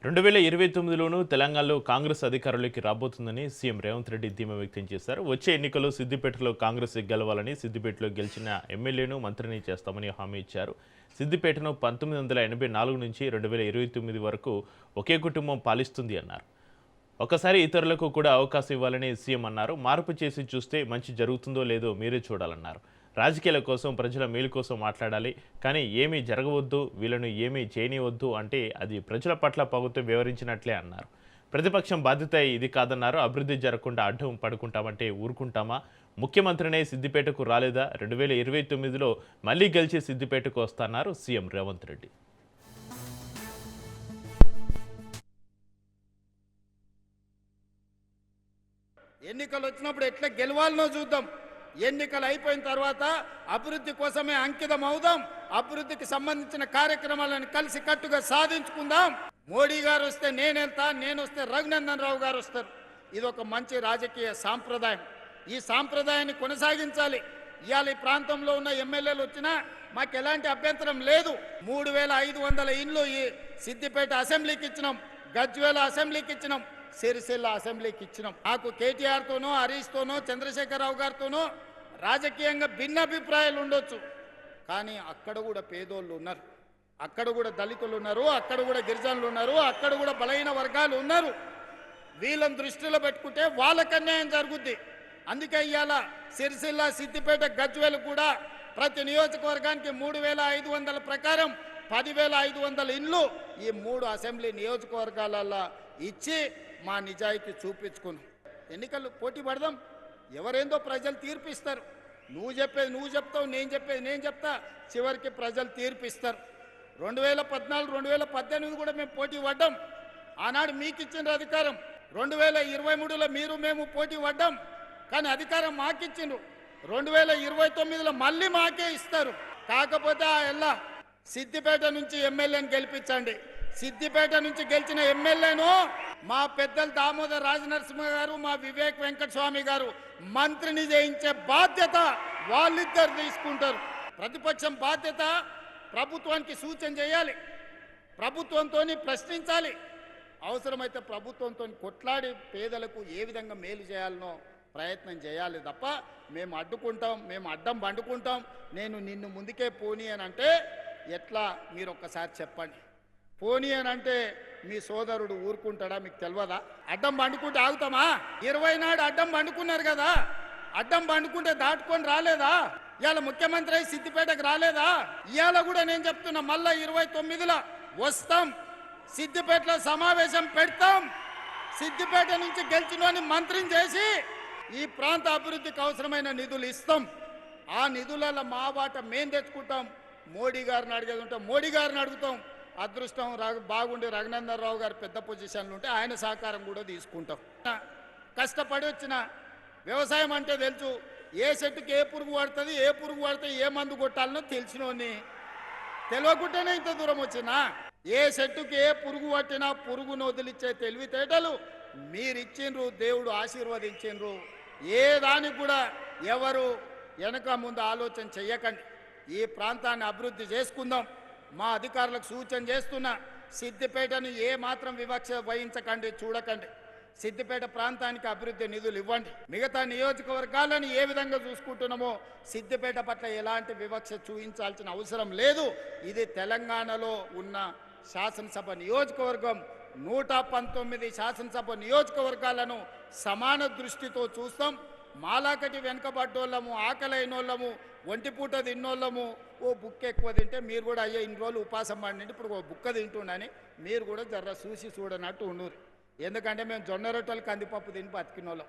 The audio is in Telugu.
2029లోనూ తెలంగాణలో కాంగ్రెస్ అధికారంలోకి రాబోతుందని సీఎం రేవంత్ రెడ్డి ధీమా వ్యక్తం చేశారు. వచ్చే ఎన్నికల్లో సిద్దిపేటలో కాంగ్రెస్ గెలవాలని, సిద్దిపేటలో గెలిచిన ఎమ్మెల్యేను మంత్రిని చేస్తామని హామీ ఇచ్చారు. సిద్దిపేటను 1984 నుంచి 2029 వరకు ఒకే కుటుంబం పాలిస్తుంది అన్నారు. ఒకసారి ఇతరులకు కూడా అవకాశం ఇవ్వాలని సీఎం అన్నారు. మార్పు చేసి చూస్తే మంచి జరుగుతుందో లేదో మీరే చూడాలన్నారు. రాజకీయాల కోసం, ప్రజల మేలు కోసం మాట్లాడాలి, కానీ ఏమీ జరగవద్దు, వీళ్ళను ఏమీ చేయనివద్దు అంటే అది ప్రజల పట్ల ప్రభుత్వం వివరించినట్లే అన్నారు. ప్రతిపక్షం బాధ్యత ఇది కాదన్నారు. అభివృద్ధి జరగకుండా అడ్డం పడుకుంటామంటే ఊరుకుంటామా? ముఖ్యమంత్రినే సిద్దిపేటకు రాలేదా? 2029లో మళ్లీ గెలిచి సిద్దిపేటకు వస్తున్నారు సీఎం రేవంత్ రెడ్డి. ఎన్నికలు వచ్చినప్పుడు ఎట్లా గెలవాలనో చూద్దాం. ఎన్నికలు అయిపోయిన తర్వాత అభివృద్ధి కోసమే అంకితం అవుదాం. అభివృద్ధికి సంబంధించిన కార్యక్రమాలను కలిసి కట్టుగా సాధించుకుందాం. మోడీ గారు వస్తే నేను వెళ్తా, నేను వస్తే రఘునందన్ రావు గారు వస్తారు. ఇది ఒక మంచి రాజకీయ సాంప్రదాయం. ఈ సాంప్రదాయాన్ని కొనసాగించాలి. ఇవాళ ఈ ప్రాంతంలో ఉన్న ఎమ్మెల్యేలు వచ్చినా మాకు ఎలాంటి అభ్యంతరం లేదు. 3500 ఇండ్లు ఈ సిద్దిపేట అసెంబ్లీకి ఇచ్చినాం, గజ్వేల అసెంబ్లీకి ఇచ్చినాం, సిరిసిల్ల అసెంబ్లీకి ఇచ్చినాం. నాకు కేటీఆర్తోనో, హరీష్తోనో, చంద్రశేఖరరావు గారితోనో రాజకీయంగా భిన్నాభిప్రాయాలు ఉండొచ్చు, కానీ అక్కడ కూడా పేదోళ్ళు ఉన్నారు, అక్కడ కూడా దళితులు ఉన్నారు, అక్కడ కూడా గిరిజనులు ఉన్నారు, అక్కడ కూడా బలహీన వర్గాలు ఉన్నారు. వీళ్ళని దృష్టిలో పెట్టుకుంటే వాళ్ళకి అన్యాయం జరుగుద్ది. అందుకే ఇవాళ సిరిసిల్ల, సిద్దిపేట, గజ్వేలు కూడా ప్రతి నియోజకవర్గానికి 3500 ప్రకారం 10,500 ఇండ్లు ఈ 3 అసెంబ్లీ నియోజకవర్గాలలో ఇచ్చి మా నిజాయితీ చూపించుకున్నాం. ఎన్నికలు పోటీ పడదాం. ఎవరేందో ప్రజలు తీర్పిస్తారు. నువ్వు చెప్పేది నువ్వు చెప్తావు, నేను చెప్పేది నేను చెప్తా, చివరికి ప్రజలు తీర్పిస్తారు. 2014, 2018 కూడా మేము పోటీ పడ్డాం. ఆనాడు మీకు ఇచ్చిన అధికారం. 2023లో మీరు మేము పోటీ పడ్డాం, కానీ అధికారం మాకిచ్చిండ్రు. 2029లో మళ్ళీ మాకే ఇస్తారు. కాకపోతే ఆ సిద్దిపేట నుంచి ఎమ్మెల్యేని గెలిపించండి. సిద్దిపేట నుంచి గెలిచిన ఎమ్మెల్యేను మా పెద్దలు దామోదర్ రాజనరసింహ గారు, మా వివేక్ వెంకటస్వామి గారు మంత్రిని చేయించే బాధ్యత వాళ్ళిద్దరు తీసుకుంటారు. ప్రతిపక్షం బాధ్యత ప్రభుత్వానికి సూచన చేయాలి, ప్రభుత్వంతో ప్రశ్నించాలి, అవసరమైతే ప్రభుత్వంతో కొట్లాడి పేదలకు ఏ విధంగా మేలు చేయాలనో ప్రయత్నం చేయాలి తప్ప మేము అడ్డుకుంటాం, మేము అడ్డం పండుకుంటాం, నేను నిన్ను ముందుకే పోనీ అని అంటే ఎట్లా? మీరు ఒక్కసారి చెప్పండి. పోనీ అని అంటే మీ సోదరుడు ఊరుకుంటాడా? మీకు తెలియదా? అడ్డం పండుకుంటే ఆగుతామా? 20 నాడు అడ్డం పండుకున్నారు కదా, అడ్డం పండుకుంటే దాటుకొని రాలేదా? ఇవాళ ముఖ్యమంత్రి అయి సిద్దిపేటకు రాలేదా? ఇవాళ కూడా నేను చెప్తున్నా, మళ్ళా 29లో వస్తాం, సిద్దిపేటలో సమావేశం పెడతాం. సిద్దిపేట నుంచి గెలిచినోని మంత్రిని చేసి ఈ ప్రాంత అభివృద్ధికి అవసరమైన నిధులు ఇస్తాం. ఆ నిధులలో మా వాట మేం తెచ్చుకుంటాం. మోడీ గారిని అడిగేది ఉంటే మోడీ గారిని అడుగుతాం. అదృష్టం బాగుండి రఘునందన్ రావు గారు పెద్ద పొజిషన్లు ఉంటే ఆయన సహకారం కూడా తీసుకుంటాం. కష్టపడి వచ్చిన వ్యవసాయం అంటే తెలుసు. ఏ చెట్టుకి ఏ పురుగు పడుతుంది, ఏ పురుగు పడితే ఏ మందు కొట్టాలనో తెలిసినోని. తెలియకుండానే ఇంత దూరం వచ్చినా. ఏ చెట్టుకి ఏ పురుగు పట్టినా పురుగును వదిలిచ్చే తెలివితేటలు మీరిచ్చిండ్రు, దేవుడు ఆశీర్వదించిండ్రు. ఏ దానికి కూడా ఎవరు వెనక ముందు ఆలోచన చెయ్యకండి. ఈ ప్రాంతాన్ని అభివృద్ధి చేసుకుందాం. మా అధికారులకు సూచన చేస్తున్నా, సిద్దిపేటను ఏ మాత్రం వివక్ష వహించకండి, చూడకండి. సిద్దిపేట ప్రాంతానికి అభివృద్ధి నిధులు ఇవ్వండి. మిగతా నియోజకవర్గాలను ఏ విధంగా చూసుకుంటున్నామో సిద్దిపేట పట్ల ఎలాంటి వివక్ష చూపించాల్సిన అవసరం లేదు. ఇది తెలంగాణలో ఉన్న శాసనసభ నియోజకవర్గం. 119 శాసనసభ నియోజకవర్గాలను సమాన దృష్టితో చూస్తాం. మాలాకటి వెనకబడ్డోళ్ళము, ఆకలైనోళ్ళము, ఒంటిపూట తిన్నోళ్ళము, ఓ బుక్క ఎక్కువ తింటే మీరు కూడా అయ్యే ఇన్ని రోజులు ఉపాసం పండి ఇప్పుడు ఓ బుక్క తింటుండని మీరు కూడా జర్ర చూసి చూడనట్టు ఉండరు. ఎందుకంటే మేము జొన్న రొట్టెలు, కందిపప్పు తిని బతికినోళ్ళం.